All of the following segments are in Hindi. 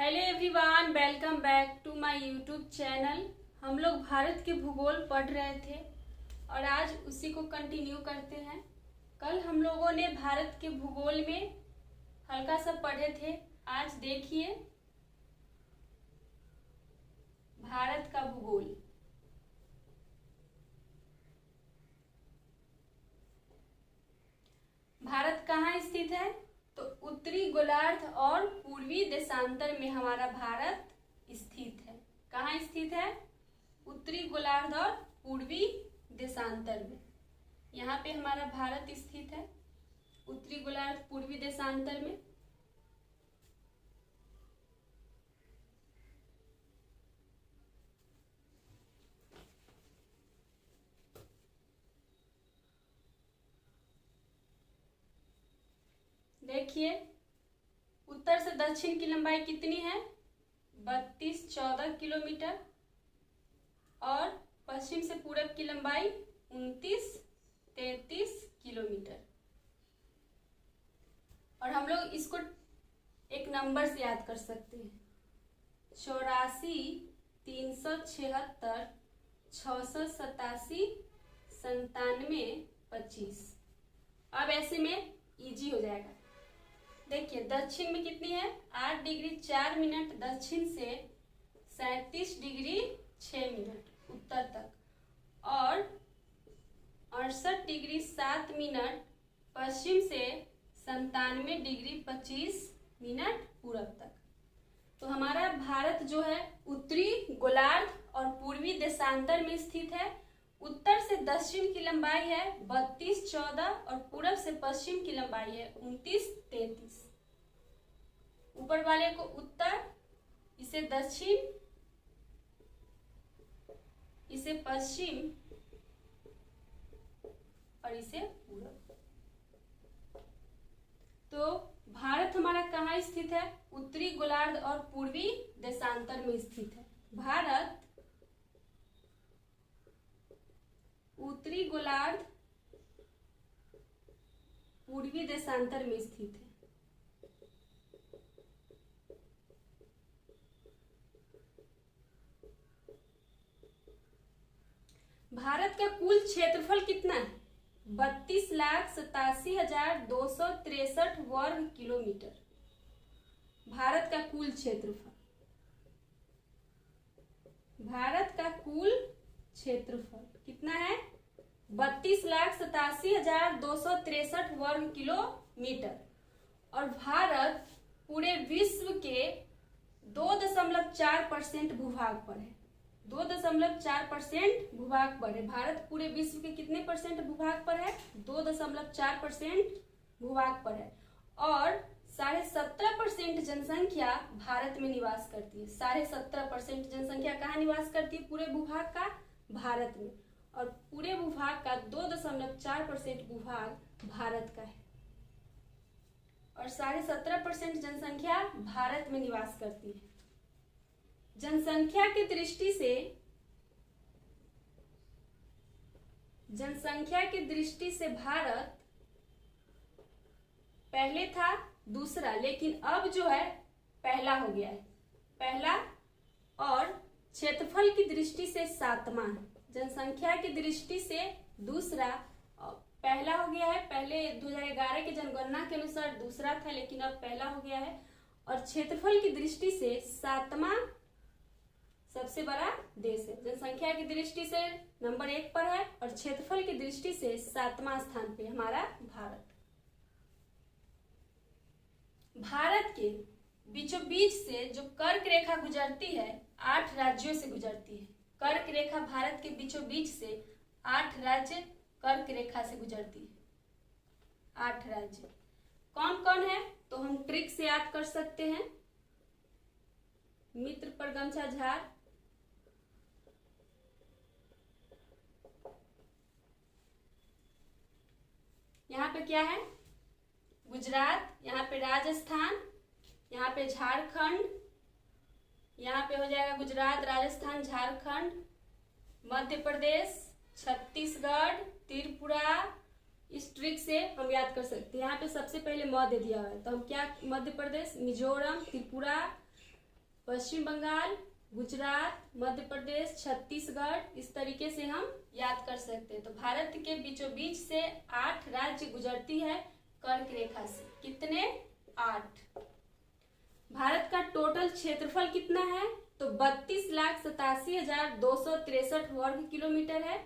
Hello everyone, welcome back to my YouTube channel. हम लोग भारत के भूगोल पढ़ रहे थे और आज उसी को कंटिन्यू करते हैं। कल हम लोगों ने भारत के भूगोल में हल्का सा पढ़े थे। आज देखिए भारत का भूगोल। भारत कहाँ स्थित है? तो उत्तरी गोलार्ध और पूर्वी देशांतर में हमारा भारत स्थित है। कहाँ स्थित है? उत्तरी गोलार्ध और पूर्वी देशांतर में। यहाँ पे हमारा भारत स्थित है, उत्तरी गोलार्ध पूर्वी देशांतर में। देखिए उत्तर से दक्षिण की लंबाई कितनी है? 32-14 किलोमीटर और पश्चिम से पूरब की लंबाई 29-33 किलोमीटर। और हम लोग इसको एक नंबर से याद कर सकते हैं, 84 376 687 97 25। अब ऐसे में इजी हो जाएगा। देखिए दक्षिण में कितनी है? 8 डिग्री 4 मिनट दक्षिण से 37 डिग्री 6 मिनट उत्तर तक और 68 डिग्री 7 मिनट पश्चिम से 97 डिग्री 25 मिनट पूरब तक। तो हमारा भारत जो है उत्तरी गोलार्ध और पूर्वी देशांतर में स्थित है। उत्तर से दक्षिण की लंबाई है 32-14 और पूरब से पश्चिम की लंबाई है 29-33। ऊपर वाले को उत्तर, इसे दक्षिण, इसे पश्चिम और इसे पूरब। तो भारत हमारा कहाँ स्थित है? उत्तरी गोलार्ध और पूर्वी देशांतर में स्थित है। भारत उत्तरी गोलार्ध पूर्वी देशांतर में स्थित है। भारत का कुल क्षेत्रफल कितना है? 32,87,263 वर्ग किलोमीटर। भारत का कुल क्षेत्रफल, भारत का कुल क्षेत्रफल कितना है? 32,87,263 वर्ग किलोमीटर। और भारत पूरे विश्व के 2.4% भूभाग पर है। 2.4% भूभाग पर है। भारत पूरे विश्व के कितने परसेंट भूभाग पर है? 2.4% भूभाग पर है। और 17.5% जनसंख्या भारत में निवास करती है। 17.5% जनसंख्या कहाँ निवास करती है? पूरे भूभाग का भारत में। और पूरे भूभाग का 2.4% भूभाग भारत का है और 17.5% जनसंख्या भारत में निवास करती है। जनसंख्या की दृष्टि से भारत पहले था दूसरा, लेकिन अब जो है पहला हो गया है, पहला। और क्षेत्रफल की दृष्टि से सातवां है। जनसंख्या की दृष्टि से दूसरा, पहला हो गया है। पहले 2011 की जनगणना के अनुसार दूसरा था, लेकिन अब पहला हो गया है। और क्षेत्रफल की दृष्टि से सातवां सबसे बड़ा देश है। जनसंख्या की दृष्टि से नंबर 1 पर है और क्षेत्रफल की दृष्टि से सातवां स्थान पे हमारा भारत। भारत के बीचों बीच से जो कर्क रेखा गुजरती है 8 राज्यों से गुजरती है। कर्क रेखा भारत के बीचों बीच से 8 राज्य कर्क रेखा से गुजरती है। 8 राज्य कौन कौन है? तो हम ट्रिक से याद कर सकते हैं। मित्र पर गमछा झाड़, यहाँ पे क्या है? गुजरात, यहाँ पे राजस्थान, यहाँ पे झारखंड, यहाँ पे हो जाएगा गुजरात, राजस्थान, झारखंड, मध्य प्रदेश, छत्तीसगढ़, त्रिपुरा। इस ट्रिक से हम याद कर सकते हैं। यहाँ पे सबसे पहले मध्य दिया हुआ है, तो हम क्या, मध्य प्रदेश, मिजोरम, त्रिपुरा, पश्चिम बंगाल, गुजरात, मध्य प्रदेश, छत्तीसगढ़, इस तरीके से हम याद कर सकते हैं। तो भारत के बीचों बीच से 8 राज्य गुजरती है कर्क रेखा से। कितने? 8। भारत का टोटल क्षेत्रफल कितना है? तो 32,87,263 वर्ग किलोमीटर है।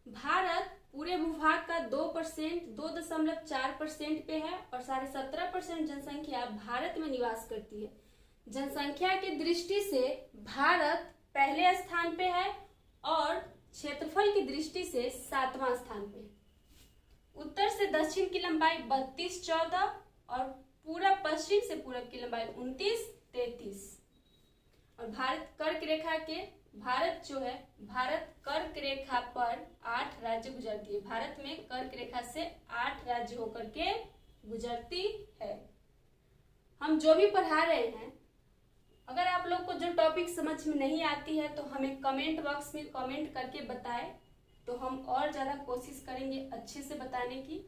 भारत पूरे भूभाग का 2.4% पे है और 17.5% जनसंख्या भारत में निवास करती है। जनसंख्या की दृष्टि से भारत पहले स्थान पे है और क्षेत्रफल की दृष्टि से 7वां स्थान पे है। उत्तर से दक्षिण की लंबाई 32-14 और पूरा पश्चिम से पूरब की लंबाई 29-33। और भारत कर्क रेखा पर 8 राज्य गुजरती है। भारत में कर्क रेखा से 8 राज्य होकर के गुजरती है। हम जो भी पढ़ा रहे हैं, अगर आप लोग को जो टॉपिक समझ में नहीं आती है तो हमें कमेंट बॉक्स में कमेंट करके बताएं, तो हम और ज़्यादा कोशिश करेंगे अच्छे से बताने की।